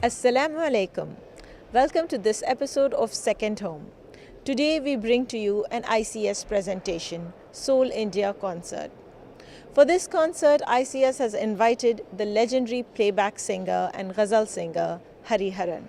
Assalamu alaikum. Welcome to this episode of Second Home. Today we bring to you an ICS presentation, Soul India Concert. For this concert, ICS has invited the legendary playback singer and ghazal singer Hariharan.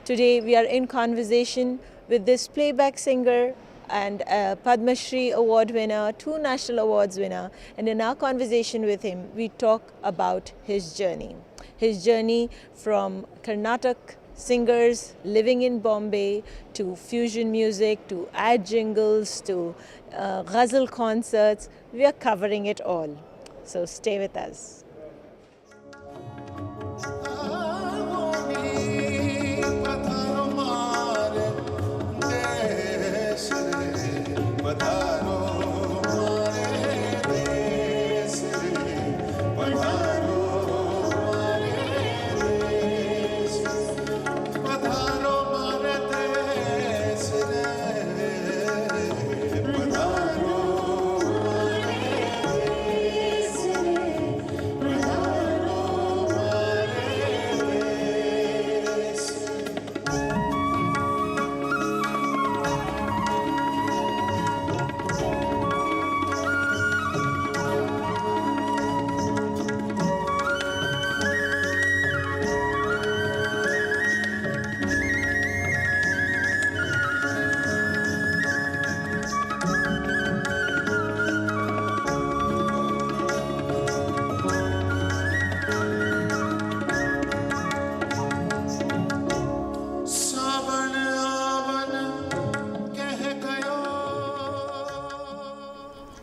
Today we are in conversation with this playback singer and a Padma Shri Award winner, 2 national awards winner, and in our conversation with him we talk about his journey. His journey from Karnataka singers living in Bombay to fusion music to ad jingles to ghazal concerts. We are covering it all. So stay with us.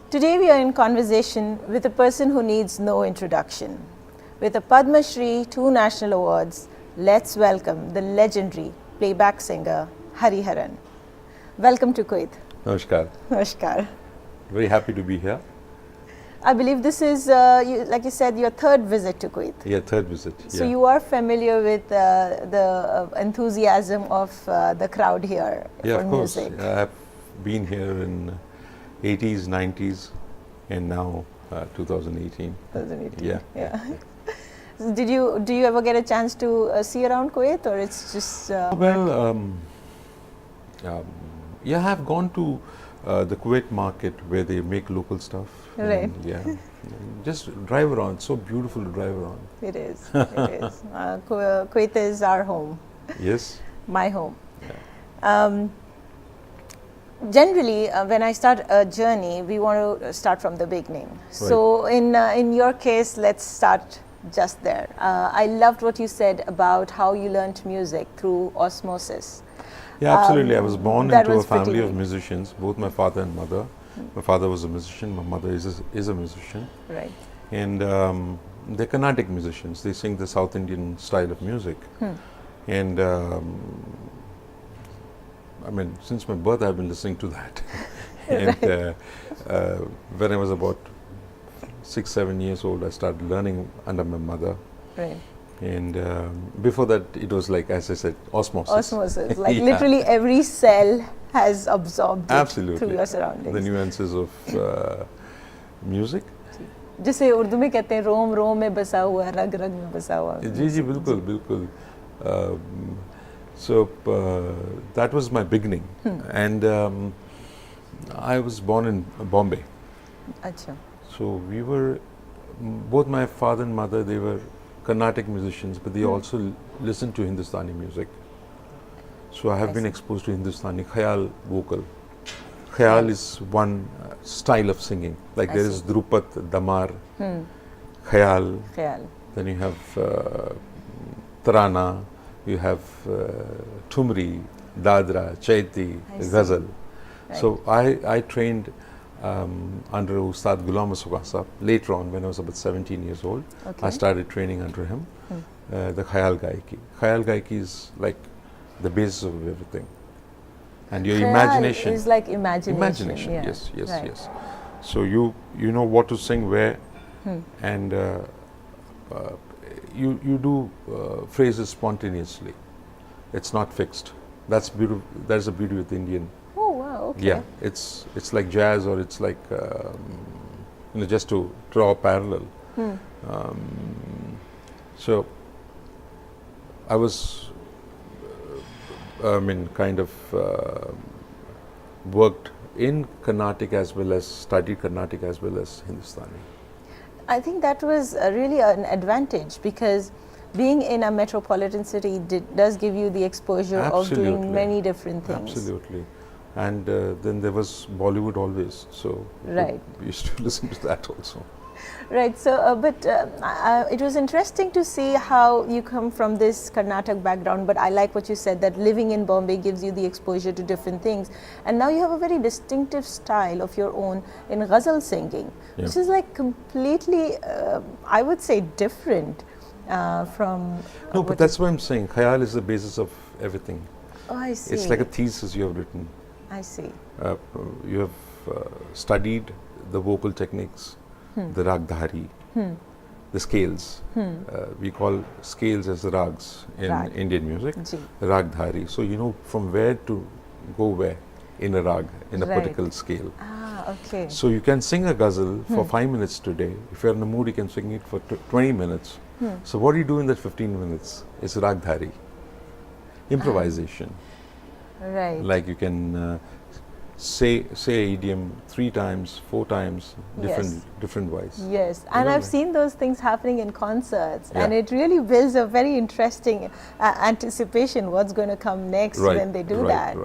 Today we are in conversation with a person who needs no introduction. With a Padma Shri, 2 national awards, let's welcome the legendary playback singer Hariharan. Welcome to Kuwait. Namaskar. Namaskar. Very happy to be here. I believe this is, like you said, your 3rd visit to Kuwait. Yeah, 3rd visit. So you are familiar with the enthusiasm of the crowd here Yeah, for of course. music. I have been here in 80s, 90s, and now 2018. 2018. Yeah. So do you ever get a chance to see around Kuwait, or it's just? Yeah, I have gone to the Kuwait market where they make local stuff. Right. And, yeah. Just drive around. It's so beautiful to drive around. It is. It is. Kuwait is our home. Yes. My home. Yeah. Generally, when I start a journey, we want to start from the beginning. Right. So, in your case, let's start just there. I loved what you said about how you learned music through osmosis. Yeah, absolutely. I was born into a family of neat. musicians, both my father and mother. My father was a musician, my mother is a musician. Right. And they're Carnatic musicians. They sing the South Indian style of music. And I mean, since my birth, I've been listening to that. And when I was about 6, 7 years old, I started learning under my mother. Right. And before that, it was like, as I said, osmosis. Osmosis, like literally every cell has absorbed it through your surroundings. The nuances of music. जिसे उर्दू में कहते हैं रोम रोम में बसा हुआ है, रग रग में बसा हुआ है. जी जी बिल्कुल बिल्कुल. So that was my beginning, and I was born in Bombay. Achha. So we were, both my father and mother, they were Carnatic musicians, but they also listened to Hindustani music. So I have been exposed to Hindustani Khayal vocal. Khayal is one style of singing. Like there is Drupat, Damar, Khayal. Then you have Tarana. You have Thumri, Dadra, Chaiti, Ghazal. Right. So I trained under Ustad Ghulam Sugan Sahab. Later on, when I was about 17 years old, I started training under him, the Khayal Gaiki. Khayal Gaiki is like the basis of everything. And your Khayal imagination. is like imagination. Imagination, yeah. yes, yes, Right. yes. So you know what to sing where, and you do phrases spontaneously. It's not fixed. That's beautiful. That's the beauty with Indian. Oh wow! Okay. Yeah, it's like jazz, or it's like just to draw a parallel. So I was, kind of worked in Carnatic as well as studied Carnatic as well as Hindustani. I think that was really an advantage, because being in a metropolitan city does give you the exposure of doing many different things. Absolutely. And then there was Bollywood always, so right. we used to listen to that also. Right. So, but it was interesting to see how you come from this Karnataka background, but I like what you said, that living in Bombay gives you the exposure to different things. And now you have a very distinctive style of your own in ghazal singing, which is like completely, I would say, different from... No, but that's what I'm saying. Khayal is the basis of everything. Oh, I see. It's like a thesis you have written. I see. You have studied the vocal techniques, the ragdhari, the scales. We call scales as the rags in Indian music, ragdhari. So you know from where to go where in a rag, in a particular scale. Ah, okay. So you can sing a ghazal for 5 minutes today. If you're in the mood, you can sing it for 20 minutes. So what do you do in that 15 minutes? It's ragdhari, improvisation. Right. Like you can say a idiom 3 times, 4 times, different voice. Yes, and I've seen those things happening in concerts, and it really builds a very interesting anticipation what's going to come next when they do that.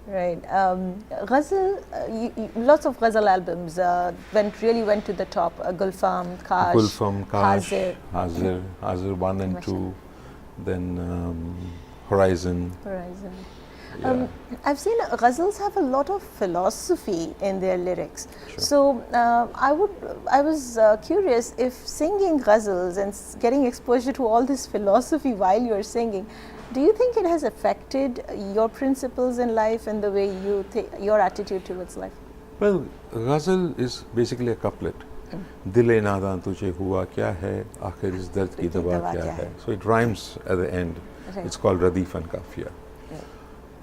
Right. Ghazal, lots of ghazal albums really went to the top. Gulfam, Kash, Hazir 1 and 2, then Hariharan. I've seen ghazals have a lot of philosophy in their lyrics. So I was curious if singing ghazals and getting exposure to all this philosophy while you're singing, do you think it has affected your principles in life and the way you your attitude towards life? Well, ghazal is basically a couplet. Dil-e nadan tujhe hua kya hai, aakhir is dard ki dawa kya hai. So it rhymes at the end. It's called Radif and Kafiya.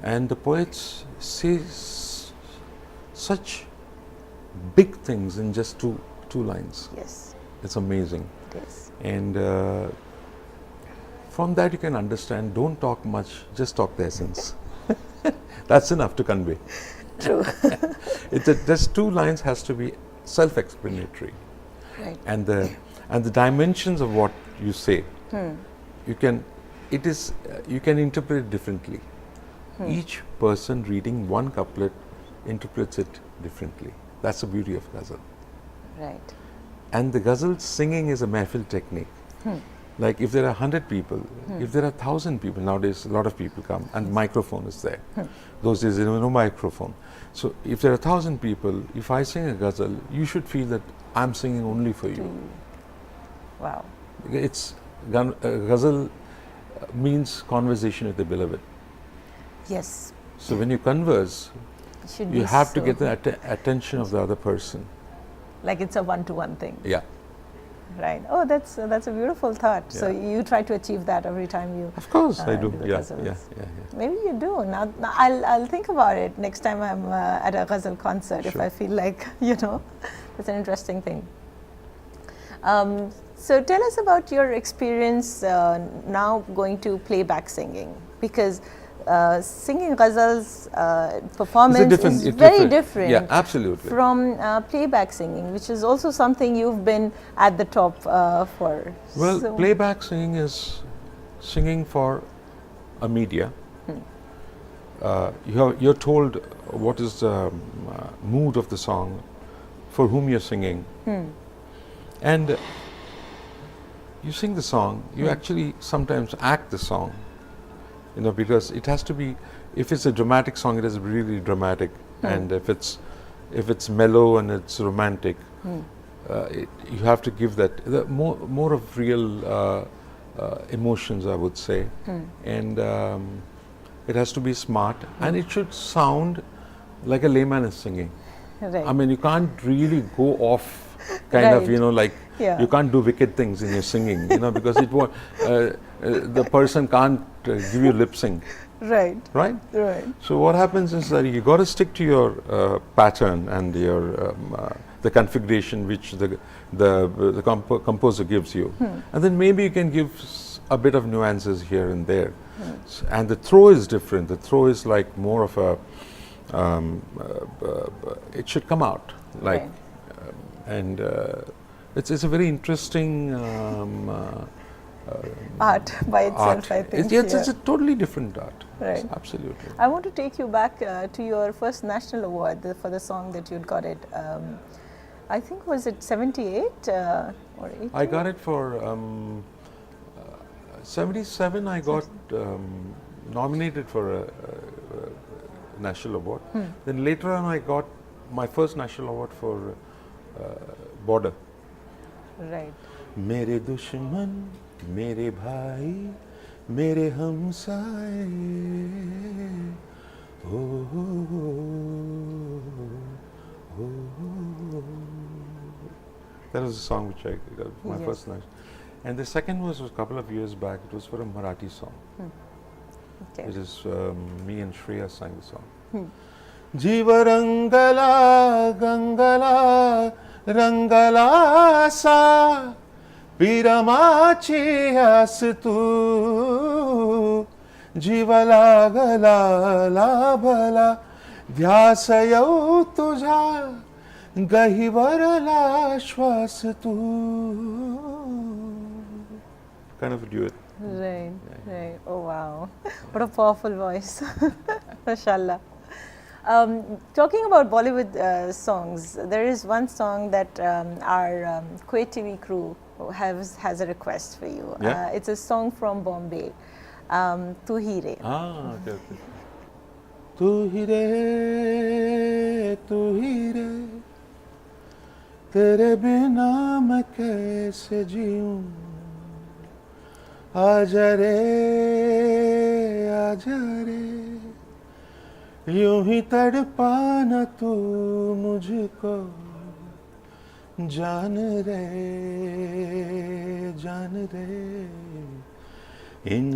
And the poets say such big things in just two lines. Yes. It's amazing. Yes. And from that you can understand, don't talk much, just talk the essence. That's enough to convey. True. Just 2 lines has to be self-explanatory. Right. And the dimensions of what you say, you can interpret it differently. Each person reading one couplet interprets it differently. That's the beauty of ghazal. Right. And the ghazal singing is a mahfil technique. Like if there are 100 people, if there are 1,000 people, nowadays a lot of people come and microphone is there. Those days there was no microphone. So if there are 1,000 people, if I sing a ghazal, you should feel that I'm singing only for you. Wow. Ghazal means conversation with the beloved. Yes. So when you converse, you have to get the attention of the other person. Like it's a one-to-one thing. Yeah. Right. Oh, that's a beautiful thought. Yeah. So you try to achieve that every time you. Of course, I do. Yeah. Maybe you do. Now I'll think about it next time I'm at a ghazal concert. If I feel like that's an interesting thing. So tell us about your experience now going to playback singing, because singing ghazals performance is very different. Yeah, absolutely. From playback singing, which is also something you've been at the top for. Well, playback singing is singing for a media. You're told what is the mood of the song, for whom you're singing, and you sing the song. You actually sometimes act the song. Because it has to be, if it's a dramatic song, it has to be really dramatic, and if it's mellow and it's romantic, you have to give that more of real emotions, I would say, and it has to be smart, and it should sound like a layman is singing. Right. I mean, you can't really go off kind of, you can't do wicked things in your singing, because it won't. The person can't give you lip sync. Right. So what happens is that you got to stick to your pattern and your the configuration which the composer gives you, and then maybe you can give a bit of nuances here and there. And the throw is different. The throw is like more of a, it should come out. Like, Right. and it's a very interesting Art by itself, art. I think. It's a totally different art. Right. Absolutely. I want to take you back to your first national award for the song that you'd got it. I think was it 78 or 80? I got it for 77. I got nominated for a national award. Then later on, I got my first national award for Border. Right. मेरे दुश्मन मेरे भाई मेरे हमसाए हो That was a song which I got my Yes. first national. And the second was a couple of years back. It was for a Marathi song. Okay. It is me and Shreya sang the song. Jiva rangala gangala rangala sa piramachi astu jiva lagala labala ध्यासयौ तुझा गहिवरला श्वास तू kind of a duet. Right, right. Oh wow, what a powerful voice, mashallah. Talking about Bollywood songs, there is one song that our Kuwait TV crew has a request for you. Yeah? It's a song from Bombay, Tu Hi Re. Ah, okay, okay. तू ही रे तेरे बिना मैं कैसे जीऊं आजा रे यूं ही तड़पाना तू मुझको जान रे इन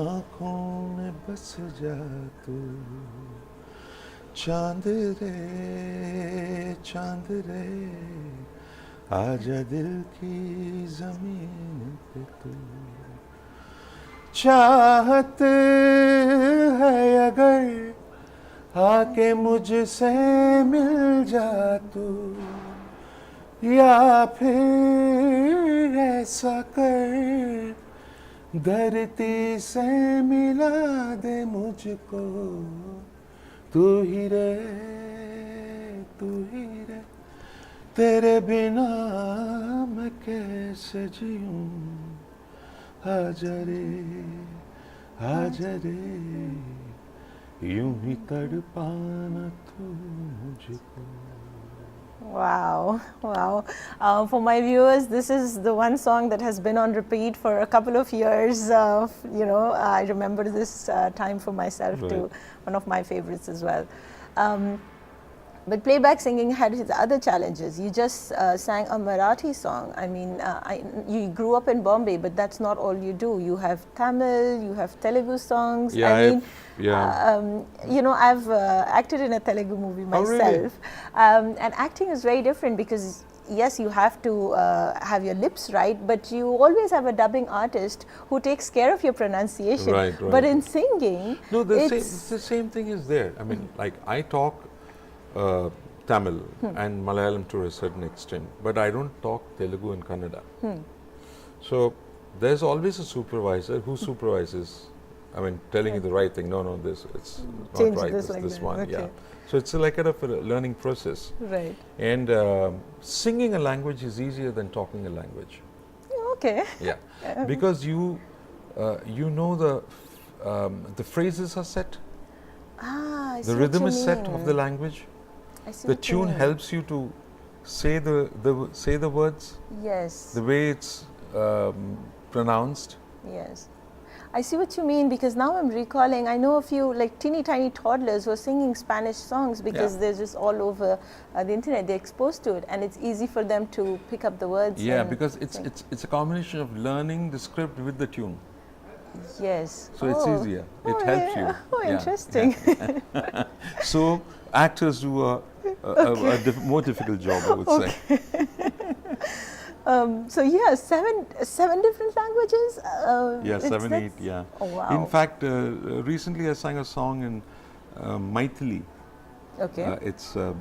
आँखों में बस जा तू चांद रे आजा दिल की जमीन पे तू चाहत है अगर आके मुझसे मिल जा तू या फिर ऐसा कर धरती से मिला दे मुझको तू ही रे तेरे बिना मैं कैसे जीऊं आजा रे यूं ही तड़पाना तू मुझको. Wow, wow. For my viewers, this is the one song that has been on repeat for a couple of years. I remember this time for myself Right. too, one of my favorites as well. But playback singing had its other challenges. You just sang a Marathi song. I mean, you grew up in Bombay, but that's not all you do. You have Tamil, you have Telugu songs. Yeah, I mean, I've acted in a Telugu movie myself. Oh, really? And acting is very different because yes, you have to have your lips right, but you always have a dubbing artist who takes care of your pronunciation. Right. But in singing, No, the same thing is there. I mean, like I talk Tamil and Malayalam to a certain extent, but I don't talk Telugu and Kannada. So there's always a supervisor who supervises. I mean, telling you the right thing. No, it's Change not right. this like this that. one, Okay. yeah. So it's like kind of a learning process. right. And singing a language is easier than talking a language. Okay. Yeah, because you know the phrases are set. I see The what rhythm you is set of the mean. language. I see The what you tune mean. helps you to say the words, Yes. the way it's pronounced. Yes. I see what you mean because now I'm recalling, I know a few like teeny tiny toddlers who are singing Spanish songs because Yeah. they're just all over the internet, they're exposed to it and it's easy for them to pick up the words. Yeah, and because sing. it's a combination of learning the script with the tune. Yes. So it's easier. It helps you. Oh, Yeah, interesting. yeah. So actors do a more difficult job, I would say. So yeah, seven different languages. Yeah, seven, that's- 8. Yeah. Oh wow. In fact, recently I sang a song in Maithili. Okay. It's a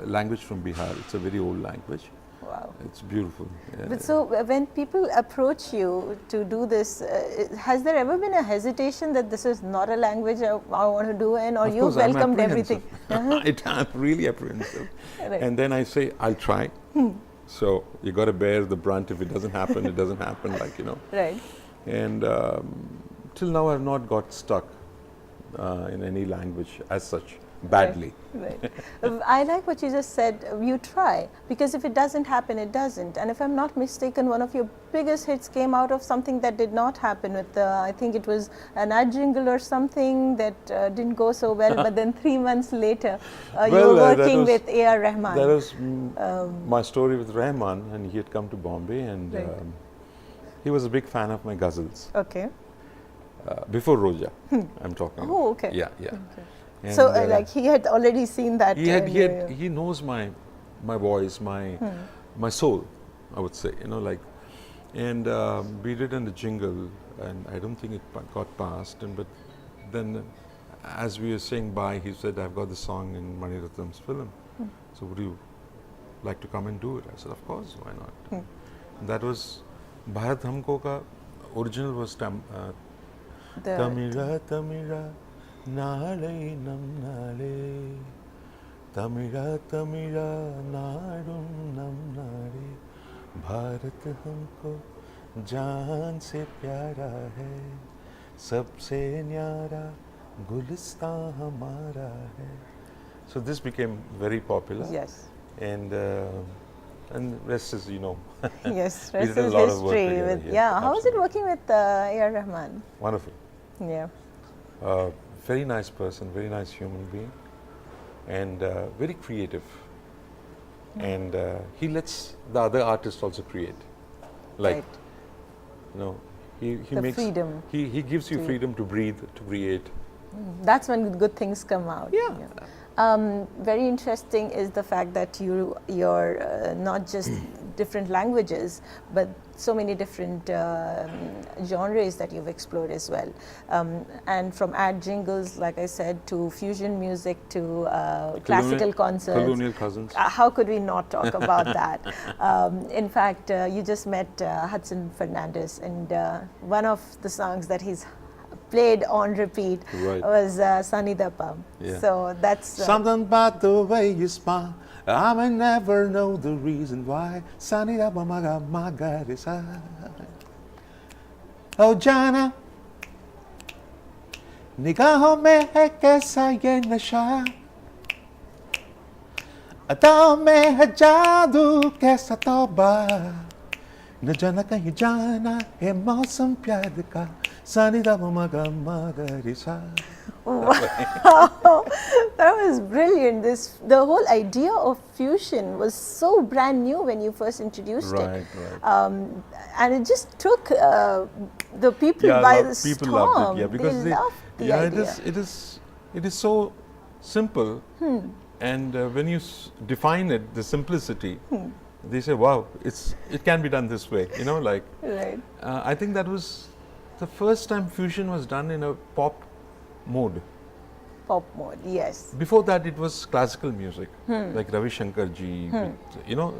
language from Bihar. It's a very old language. Wow. It's beautiful. Yeah. But so when people approach you to do this, has there ever been a hesitation that this is not a language I want to do in, or Of you course, I'm welcomed everything? apprehensive. I'm really apprehensive. Right. And then I say, I'll try. So you got to bear the brunt. If it doesn't happen, it doesn't happen, like, you know. Right. And till now, I've not got stuck in any language as such, badly. Right. I like what you just said. You try, because if it doesn't happen, it doesn't. And if I'm not mistaken, one of your biggest hits came out of something that did not happen with I think it was an ad jingle or something that didn't go so well. But then 3 months later, you were working with A.R. Rahman. That was my story with Rahman, and he had come to Bombay, and Right. he was a big fan of my ghazals. Okay. Before Roja, I'm talking. Oh, okay. Yeah, yeah. Okay. And, So like he had already seen that. he knows my voice, my soul, I would say, you know, like, and we did in the jingle, and I don't think it got passed, and but then as we were saying bye, he said, I've got the song in Mani Ratnam's film, so would you like to come and do it? I said, of course, why not? And that was Bharat Humko ka original was Tamira Tamira Nale Nam Nale Tamira Tamira Nadum Nam Nale Bharat हमको जान से प्यारा है सबसे न्यारा गुलिस्तां हमारा है. So this became very popular. Yes. And rest is, you know. Yes, we rest did a is lot of work history. together, With, yes, yeah, how was it absolutely. working with A.R. Rahman? Wonderful. Yeah. Very nice person, very nice human being, and very creative. And he lets the other artists also create. Like, Right. you know, he The makes freedom He gives you to- freedom to breathe, to create. That's when good things come out. Yeah. Very interesting is the fact that you're not just different languages, but so many different genres that you've explored as well. And from ad jingles, like I said, to fusion music, to classical concerts. Colonial cousins. How could we not talk about that? In fact, you just met Hudson Fernandez, and one of the songs that he's played on repeat Right. was Sunny Dappa. Yeah. So that's Something about the way you smile, I may never know the reason why. Sunny Dappa Magarisa. Oh Jana, निगाहों में है कैसा ये नशा, अदाओं में है जादू कैसा तौबा, न जाना कहीं जाना है मौसम प्यार का. Sunny Dappa Magarisa. Wow, that was brilliant. The whole idea of fusion was so brand new when you first introduced it. Right. And it just took the people by the people storm. loved it, yeah, because they loved the yeah, idea. it is so simple, and when you define it, the simplicity, they say, wow, it can be done this way, you know, like. Right. I think that was the first time fusion was done in a pop mode. Pop mode, yes. Before that, it was classical music, like Ravi Shankar ji. With, you know,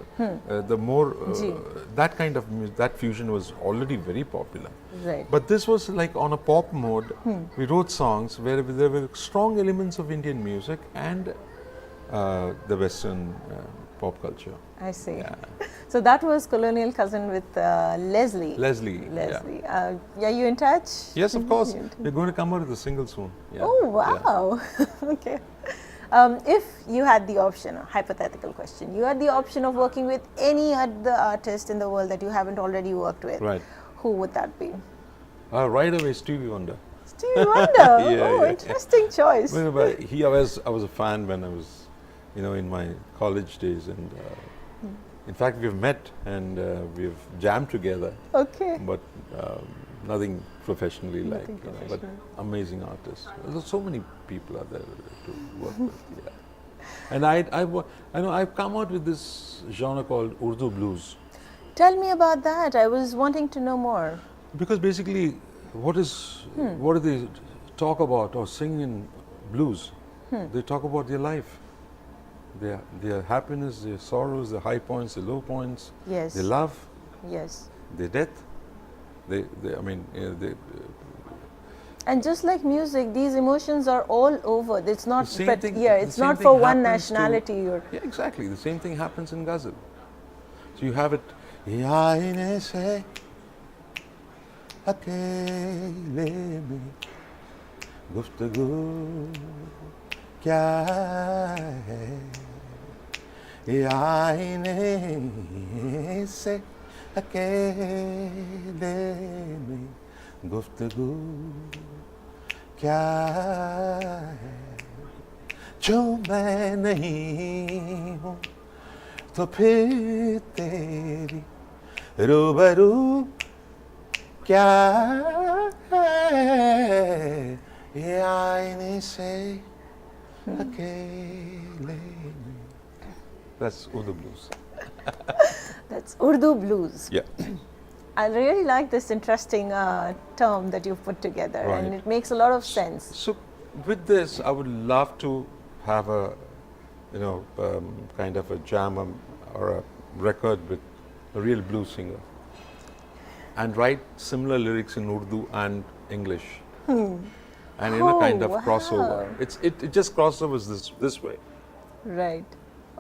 the more Ji. that kind of music, that fusion was already very popular. Right. But this was like on a pop mode. We wrote songs where there were strong elements of Indian music and the Western pop culture. I see. Yeah. So that was Colonial Cousin with Leslie. Leslie. Leslie. Yeah, you in touch? Yes, of course. You're in touch. We're going to come out with a single soon. Yeah. Oh, wow. Okay. If you had the option, a hypothetical question, you had the option of working with any other artist in the world that you haven't already worked with, Right. who would that be? Right away, Stevie Wonder. Stevie Wonder. Yeah. Interesting choice. Well, but I was a fan when I was, you know, in my college days, and in fact, we've met and we've jammed together, Okay. but nothing professionally, like, Nothing you know, but professional. amazing artists. There's so many people are there to work with. Yeah. And I know I've come out with this genre called Urdu blues. Tell me about that. I was wanting to know more. Because basically, what do they talk about or sing in blues? They talk about their life, their happiness, their sorrows, their high points, their low points, Yes. their love, Yes. their death. I mean, they, And just like music, these emotions are all over. It's not, same but thing- yeah, the it's same not thing for one happens to- nationality. Or yeah, exactly. The same thing happens in ghazal. So you have it. "ये आईने से अकेले में गुफ्तगू क्या है, ये आईने से अकेले में गुफ्तगू क्या है, जो मैं नहीं हूँ तो फिर तेरी रूबरू क्या है, ये आईने से अकेले में." That's Urdu blues. that's Urdu blues. Yeah. I really like this interesting term that you've put together, and Right. it makes a lot of sense. So with this, I would love to have a, kind of a jam or a record with a real blues singer, and write similar lyrics in Urdu and English, and in a kind of Oh, crossover. wow. It just crossovers this way. Right.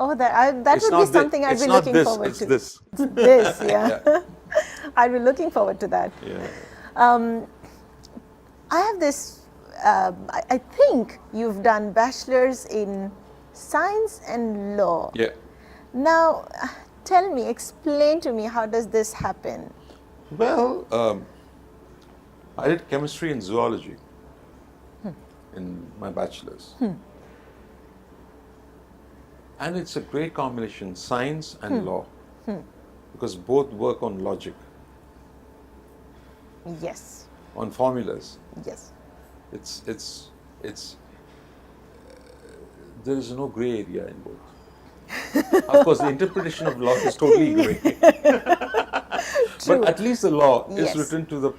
Oh, that It's would be not thi- something I'd it's be not looking this, forward it's to. this. This, yeah. Yeah. I'd be looking forward to that. Yeah. I have this. I think you've done bachelor's in science and law. Yeah. Now, tell me, explain to me, how does this happen? Well, I did chemistry and zoology in my bachelor's. And it's a great combination, science and law, because both work on logic, Yes. on formulas. Yes. It's there is no gray area in both. Of course, the interpretation of law is totally gray. True. But at least the law Yes. is written to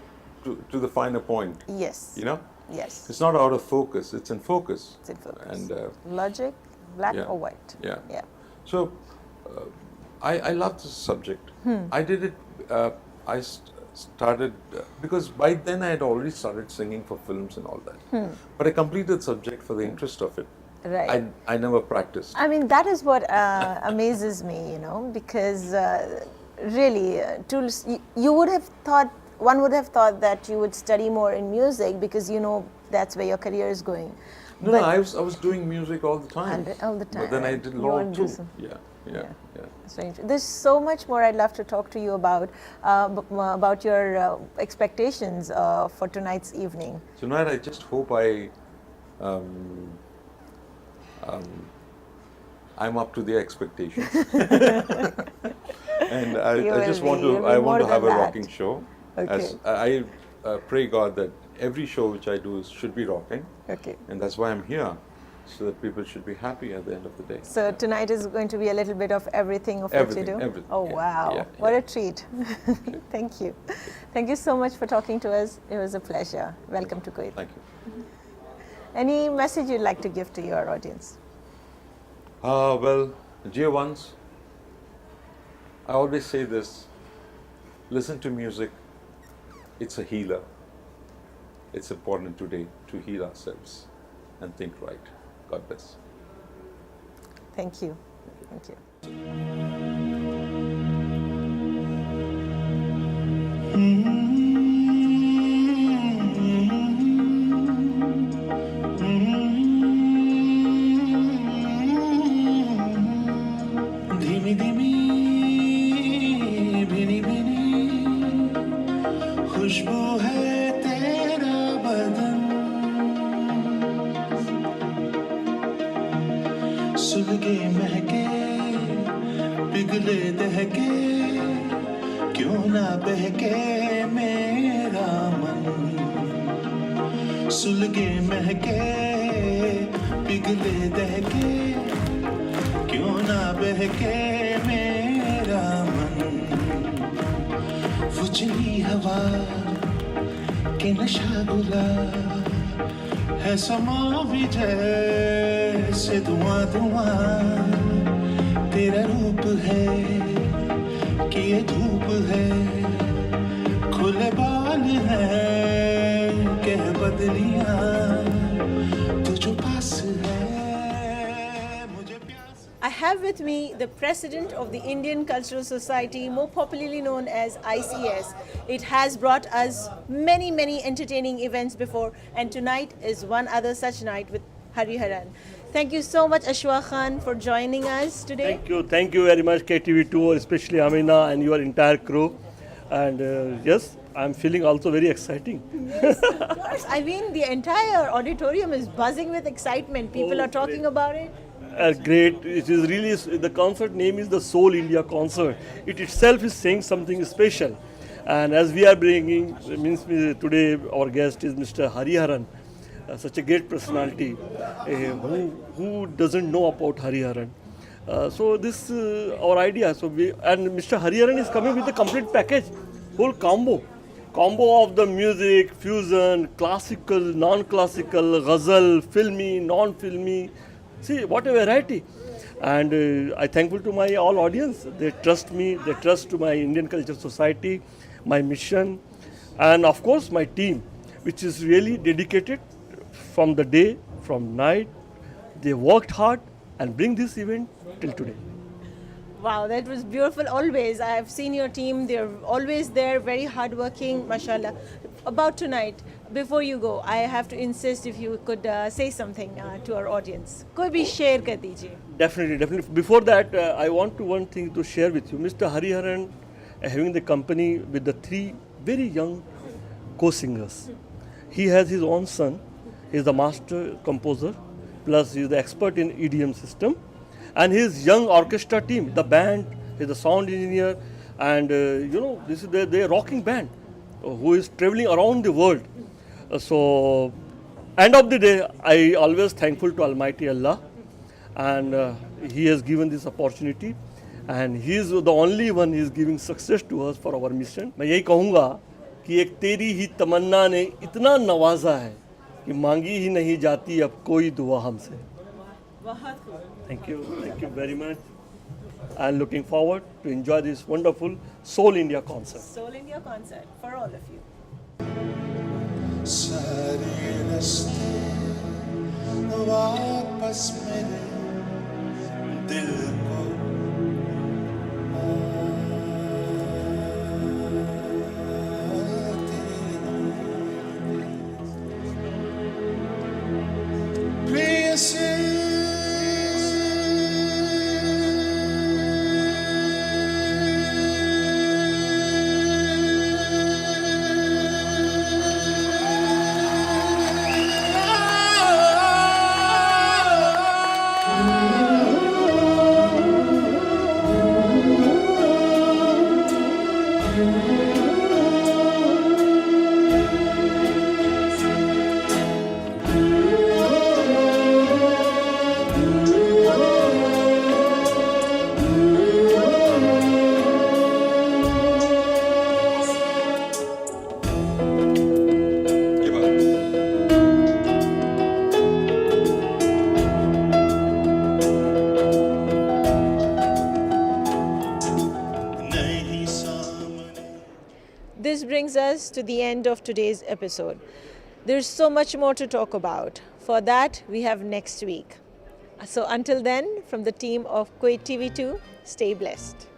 the finer point. Yes. You know, Yes. it's not out of focus; it's in focus. It's in focus. And Logic, black yeah. or white? yeah. Yeah. So I love this subject. I did it. I started because by then I had already started singing for films and all that. But I completed the subject for the interest of it. Right. I never practiced. I mean, that is what amazes me, because really, you would have thought, one would have thought that you would study more in music because that's where your career is going. No, But- no, I was doing music all the time. All the time. But then I did You law want to do too. some- Yeah. That's very interesting. There's so much more I'd love to talk to you about your expectations for tonight's evening. Tonight I just hope I'm up to their expectations. And I just want You'll be I more want to have a than that. rocking show. Okay. As I pray God that every show which I do should be rocking, Okay. and that's why I'm here, so that people should be happy at the end of the day. So tonight is going to be a little bit of everything of Everything, what you do? everything, Oh, yeah, wow. yeah, What yeah. a treat. Thank you. Thank you so much for talking to us. It was a pleasure. Welcome to Kuwait. Thank you. Any message you'd like to give to your audience? Well, dear ones, I always say this: listen to music. It's a healer. It's important today to heal ourselves and think right. God bless. Thank you. Thank you. धीमी धीमी भीनी भीनी खुशबू है तेरा बदन, सुलगे महके पिघले दहके, क्यों ना बहके मेरा मन, सुलगे महके पिघले दहके, क्यों ना बहके मेरा मन। बिजली हवा के नशा गुला है समा भी जैसे धुआं धुआं तेरा रूप है कि ये धूप है खुले बाल हैं कह बदलियां तू जो पास है मुझे प्यास I have with me the president of the Indian Cultural Society, more popularly known as ICS. It has brought us many, many entertaining events before, and tonight is one other such night with Hariharan. Thank you so much, Ashwa Khan, for joining us today. Thank you very much, KTV2, especially Amina and your entire crew. And yes, I'm feeling also very exciting. Yes, of course. I mean, the entire auditorium is buzzing with excitement. People are talking about it. Great. It is really, the concert name is the Soul India Concert. It itself is saying something special. And as we are bringing, means today our guest is Mr. Hariharan, such a great personality. Who doesn't know about Hariharan? So this our idea. And Mr. Hariharan is coming with a complete package, whole combo of the music, fusion, classical, non-classical, ghazal, filmy, non-filmy. See, what a variety. And I'm thankful to my all audience. They trust me, they trust to my Indian Culture Society, my mission, and of course my team, which is really dedicated from the day, from night. They worked hard and bring this event till today. Wow, that was beautiful always. I have seen your team. They're always there, very hardworking, mashallah. About tonight, before you go, I have to insist if you could say something to our audience. Koi bhi share kar dijiye. Definitely. Before that, I want one thing to share with you. Mr. Hariharan having the company with the 3 very young co-singers. He has his own son. He is the master composer, plus he is the expert in EDM system. And his young orchestra team, the band, he is the sound engineer, and this is their rocking band, who is traveling around the world. So, end of the day, I always thankful to Almighty Allah, and He has given this opportunity, and He is the only one who is giving success to us for our mission. मैं यही कहूँगा कि एक तेरी ही तमन्ना ने इतना नवाजा है कि मांगी ही नहीं जाती अब कोई दुआ हमसे. Thank you very much. I'm looking forward to enjoy this wonderful Soul India concert. Soul India concert for all of you. सारे रास्ते वापस मेरे दिल को प्रेयसी This brings us to the end of today's episode. There's so much more to talk about. For that, we have next week. So until then, from the team of Kuwait TV2, stay blessed.